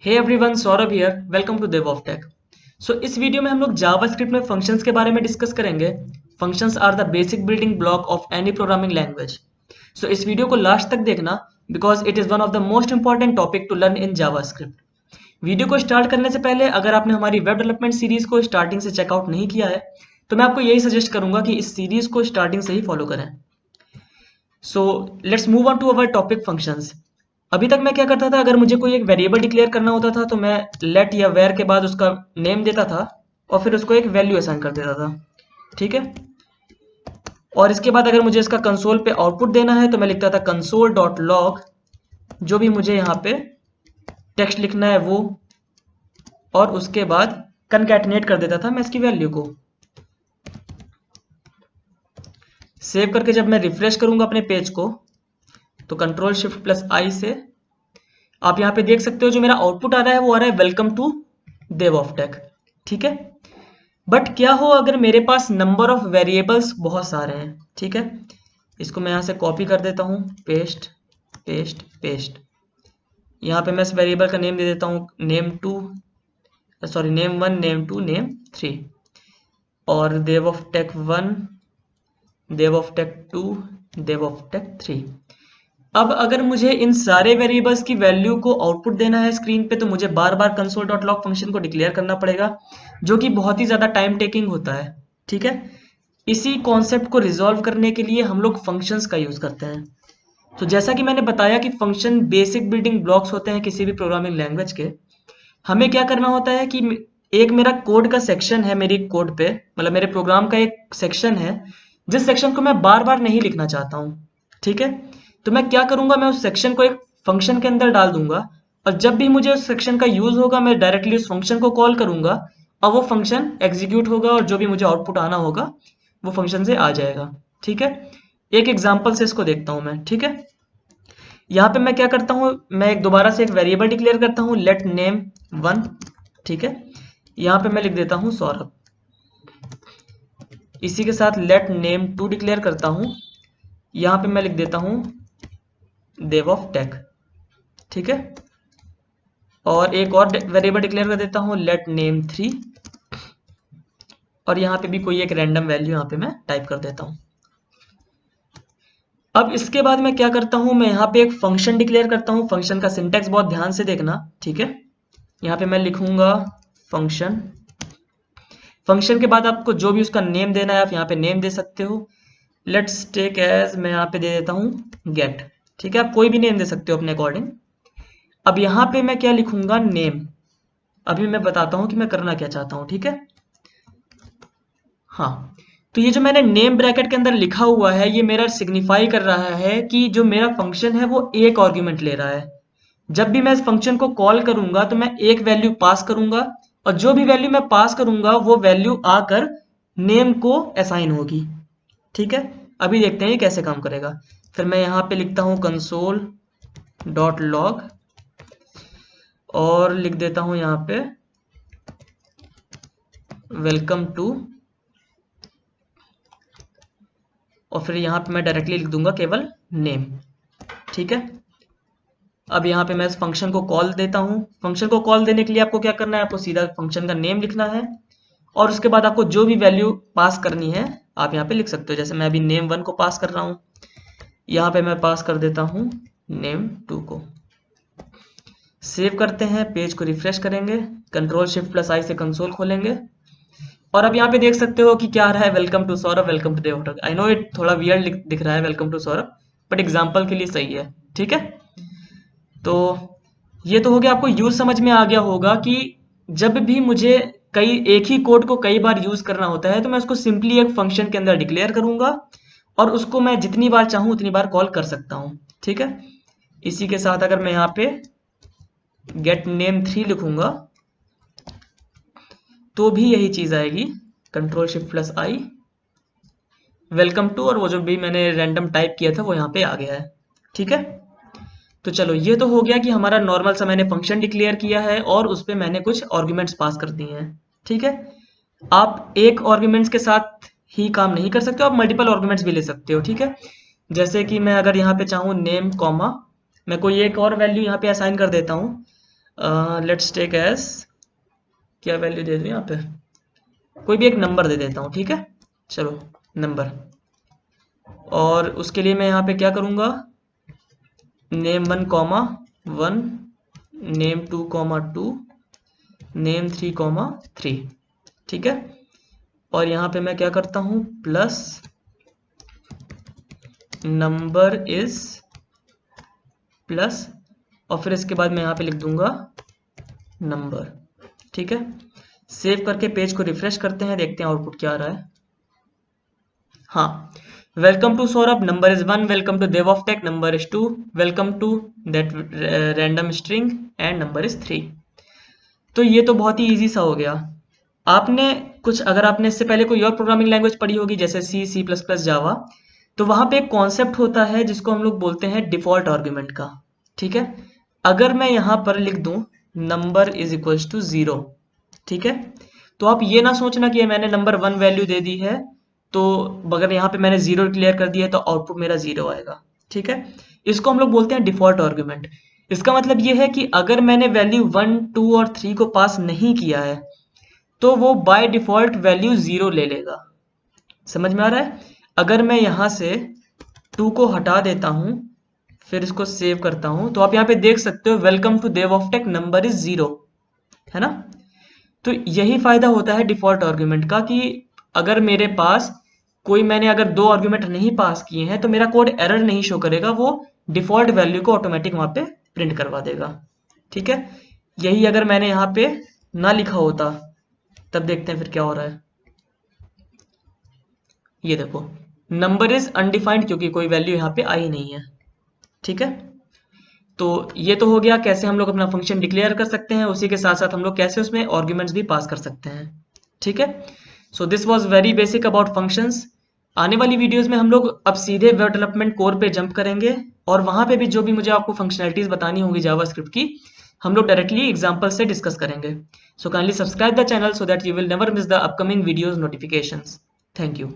Hey everyone, Saurabh here. Welcome to DevOps so इस video में हम लोग जावास्क्रिप्ट में फंक्शंस के बारे में डिस्कस करेंगे। Functions are the basic building block of any programming language. So इस वीडियो को लास्ट तक देखना because it is one of the most important topic to learn in JavaScript. Video को स्टार्ट करने से पहले अगर आपने हमारी वेब डेवलपमेंट सीरीज को स्टार्टिंग से चेकआउट नहीं किया है तो मैं आपको यही सजेस्ट करूंगा कि इस सीरीज को स्टार्टिंग से ही फॉलो करें। So let's move on to our topic functions. अभी तक मैं क्या करता था, अगर मुझे कोई एक वेरिएबल डिक्लेयर करना होता था तो मैं लेट या वेर के बाद उसका नेम देता था और फिर उसको एक वैल्यू असाइन कर देता था। ठीक है। और इसके बाद अगर मुझे इसका कंसोल पे आउटपुट देना है तो मैं लिखता था कंसोल डॉट लॉग, जो भी मुझे यहाँ पे टेक्स्ट लिखना है वो, और उसके बाद कनकैटिनेट कर देता था मैं इसकी वैल्यू को। सेव करके जब मैं रिफ्रेश करूंगा अपने पेज को तो कंट्रोल शिफ्ट प्लस आई से आप यहाँ पे देख सकते हो जो मेरा आउटपुट आ रहा है वो आ रहा है वेलकम टू DevOps। ठीक है। बट क्या हो अगर मेरे पास नंबर ऑफ वेरिएबल्स बहुत सारे हैं। ठीक है। इसको मैं यहाँ से कॉपी कर देता हूँ, पेस्ट पेस्ट पेस्ट। यहाँ पे मैं इस वेरिएबल का नेम दे देता हूँ नेम नेम 1, नेम 2, नेम 3, और DevOps 1, DevOps 2, DevOps 3। अब अगर मुझे इन सारे वेरिएबल्स की वैल्यू को आउटपुट देना है स्क्रीन पे तो मुझे बार बार कंसोल डॉट लॉग फंक्शन को डिक्लेयर करना पड़ेगा, जो कि बहुत ही ज़्यादा टाइम टेकिंग होता है। ठीक है। इसी कॉन्सेप्ट को रिजॉल्व करने के लिए हम लोग फंक्शंस का यूज़ करते हैं। तो जैसा कि मैंने बताया कि फंक्शन बेसिक बिल्डिंग ब्लॉक्स होते हैं किसी भी प्रोग्रामिंग लैंग्वेज के। हमें क्या करना होता है कि एक मेरा कोड का सेक्शन है, मेरी कोड पे मतलब मेरे प्रोग्राम का एक सेक्शन है जिस सेक्शन को मैं बार बार नहीं लिखना चाहता हूँ। ठीक है। तो मैं क्या करूंगा, मैं उस सेक्शन को एक फंक्शन के अंदर डाल दूंगा और जब भी मुझे उस सेक्शन का यूज होगा मैं डायरेक्टली उस फंक्शन को कॉल करूंगा और वो फंक्शन एग्जीक्यूट होगा और जो भी मुझे आउटपुट आना होगा वो फंक्शन से आ जाएगा। ठीक है। एक एग्जाम्पल से इसको देखता हूं मैं। ठीक है। यहाँ पे मैं क्या करता हूँ, मैं एक दोबारा से एक वेरिएबल डिक्लेयर करता हूँ लेट नेम 1। ठीक है। यहाँ पे मैं लिख देता हूँ सौरभ। इसी के साथ लेट नेम 2 डिक्लेयर करता हूँ। यहाँ पे मैं लिख देता हूँ DevOps। ठीक है। और एक और वेरिएबल डिक्लेयर कर देता हूँ लेट नेम 3, और यहाँ पे भी कोई एक रैंडम वैल्यू यहाँ पे मैं टाइप कर देता हूँ। अब इसके बाद मैं क्या करता हूँ, मैं यहाँ पे एक फंक्शन डिक्लेयर करता हूँ। फंक्शन का सिंटेक्स बहुत ध्यान से देखना। ठीक है। यहाँ पे मैं लिखूंगा फंक्शन। फंक्शन के बाद आपको जो भी उसका नेम देना है आप यहाँ पे नेम दे सकते हो। लेट्स टेक एज, मैं यहाँ पे दे देता हूँ गेट। ठीक है। आप कोई भी नेम दे सकते हो अपने अकॉर्डिंग। अब यहाँ पे मैं क्या लिखूंगा, नेम। अभी मैं बताता हूँ कि मैं करना क्या चाहता हूँ। ठीक है। हाँ, तो ये जो मैंने नेम ब्रैकेट के अंदर लिखा हुआ है ये मेरा सिग्निफाई कर रहा है कि जो मेरा फंक्शन है वो एक आर्ग्यूमेंट ले रहा है। जब भी मैं इस फंक्शन को कॉल करूंगा तो मैं एक वैल्यू पास करूंगा और जो भी वैल्यू मैं पास करूंगा वो वैल्यू आकर नेम को असाइन होगी। ठीक है। अभी देखते हैं ये कैसे काम करेगा। फिर मैं यहाँ पे लिखता हूँ कंसोल डॉट लॉग और लिख देता हूँ यहाँ पे वेलकम टू, और फिर यहाँ पे मैं डायरेक्टली लिख दूंगा केवल नेम। ठीक है। अब यहाँ पे मैं इस फंक्शन को कॉल देता हूँ। फंक्शन को कॉल देने के लिए आपको क्या करना है, आपको सीधा फंक्शन का नेम लिखना है और उसके बाद आपको जो भी वैल्यू पास करनी है आप यहाँ पे लिख सकते हो। जैसे मैं अभी नेम 1 को पास कर रहा हूँ, यहाँ पे मैं पास कर देता हूँ नेम 2 को। सेव करते हैं, पेज को रिफ्रेश करेंगे, कंट्रोल शिफ्ट प्लस आई से कंसोल खोलेंगे और अब यहाँ पे देख सकते हो कि क्या आ रहा है, welcome to Saurabh, welcome to DevOps। I know it थोड़ा वियर्ड दिख रहा है welcome to Saurabh, but example के लिए सही है। ठीक है। तो ये तो हो गया, आपको यूज समझ में आ गया होगा कि जब भी मुझे कई एक ही कोड को कई बार यूज करना होता है तो मैं उसको सिंपली एक फंक्शन के अंदर डिक्लेयर करूंगा और उसको मैं जितनी बार चाहूं उतनी बार कॉल कर सकता हूं। ठीक है। इसी के साथ अगर मैं यहाँ पे गेट नेम 3 लिखूंगा तो भी यही चीज आएगी, control shift plus I welcome to, और वो जो भी मैंने रैंडम टाइप किया था वो यहाँ पे आ गया है। ठीक है। तो चलो ये तो हो गया कि हमारा नॉर्मल सा मैंने फंक्शन डिक्लेयर किया है और उस पर मैंने कुछ आर्ग्यूमेंट्स पास कर दिए हैं। ठीक है। आप एक आर्ग्यूमेंट्स के साथ ही काम नहीं कर सकते हो, आप मल्टीपल आर्ग्यूमेंट्स भी ले सकते हो। ठीक है। जैसे कि मैं अगर यहाँ पे चाहूँ नेम कॉमा, मैं कोई एक और वैल्यू यहाँ पे असाइन कर देता हूँ। लेट्स टेक एज, क्या वैल्यू दे दूं यहाँ पे, कोई भी एक नंबर दे देता हूँ, ठीक है, चलो नंबर। और उसके लिए मैं यहाँ पे क्या करूँगा, name 1 comma 1, name 2 comma 2, name 3 comma 3, ठीक है। और यहाँ पे मैं क्या करता हूँ, प्लस नंबर इज प्लस, और फिर इसके बाद मैं यहाँ पे लिख दूंगा नंबर, ठीक है। सेव करके पेज को रिफ्रेश करते हैं, देखते हैं आउटपुट क्या आ रहा है। हाँ, welcome to Saurabh, number is 1, welcome to dev of tech, number is 2, welcome to that random string and number is 3। तो ये तो बहुत ही इजी सा हो गया। आपने कुछ, अगर आपने इससे पहले कोई और प्रोग्रामिंग लैंग्वेज पढ़ी होगी जैसे सी, सी प्लस प्लस, जावा, तो वहां पे एक कॉन्सेप्ट होता है जिसको हम लोग बोलते हैं डिफॉल्ट आर्ग्यूमेंट का, ठीक है। अगर मैं यहाँ पर लिख दूं नंबर इज इक्वल्स टू 0, ठीक है, तो आप ये ना सोचना कि मैंने नंबर 1 वैल्यू दे दी है, तो अगर यहाँ पे मैंने 0 डिक्लेयर कर दिया है तो आउटपुट मेरा 0 आएगा, ठीक है। इसको हम लोग बोलते हैं डिफॉल्ट आर्ग्यूमेंट। इसका मतलब ये है कि अगर मैंने वैल्यू 1, 2 और 3 को पास नहीं किया है तो वो बाय डिफॉल्ट वैल्यू 0 ले लेगा। समझ में आ रहा है? अगर मैं यहां से 2 को हटा देता हूं, फिर इसको सेव करता हूं, तो आप यहां पे देख सकते हो welcome to dev of tech, number is 0, है ना। तो यही फायदा होता है डिफॉल्ट आर्ग्यूमेंट का कि अगर मेरे पास कोई, मैंने अगर 2 आर्ग्यूमेंट नहीं पास किए हैं तो मेरा कोड एरर नहीं शो करेगा, वो डिफॉल्ट वैल्यू को ऑटोमेटिक वहां पे प्रिंट करवा देगा, ठीक है। यही अगर मैंने यहाँ पे ना लिखा होता, तब देखते हैं फिर क्या हो रहा है। ये देखो, नंबर इज अनडिफाइंड, क्योंकि कोई वैल्यू यहाँ पे आई नहीं है, ठीक है। तो ये तो हो गया कैसे हम लोग अपना फंक्शन डिक्लेयर कर सकते हैं, उसी के साथ साथ हम लोग कैसे उसमें आर्ग्यूमेंट्स भी पास कर सकते हैं, ठीक है। So this was very basic about functions. आने वाली वीडियोस में हम लोग अब सीधे वेब डेवलपमेंट कोर पे जंप करेंगे, और वहां पे भी जो भी मुझे आपको फंक्शनैलिटीज बतानी होगी जावास्क्रिप्ट की, हम लोग डायरेक्टली एग्जांपल से डिस्कस करेंगे। So kindly subscribe the channel so that you will never miss the upcoming videos notifications. Thank you.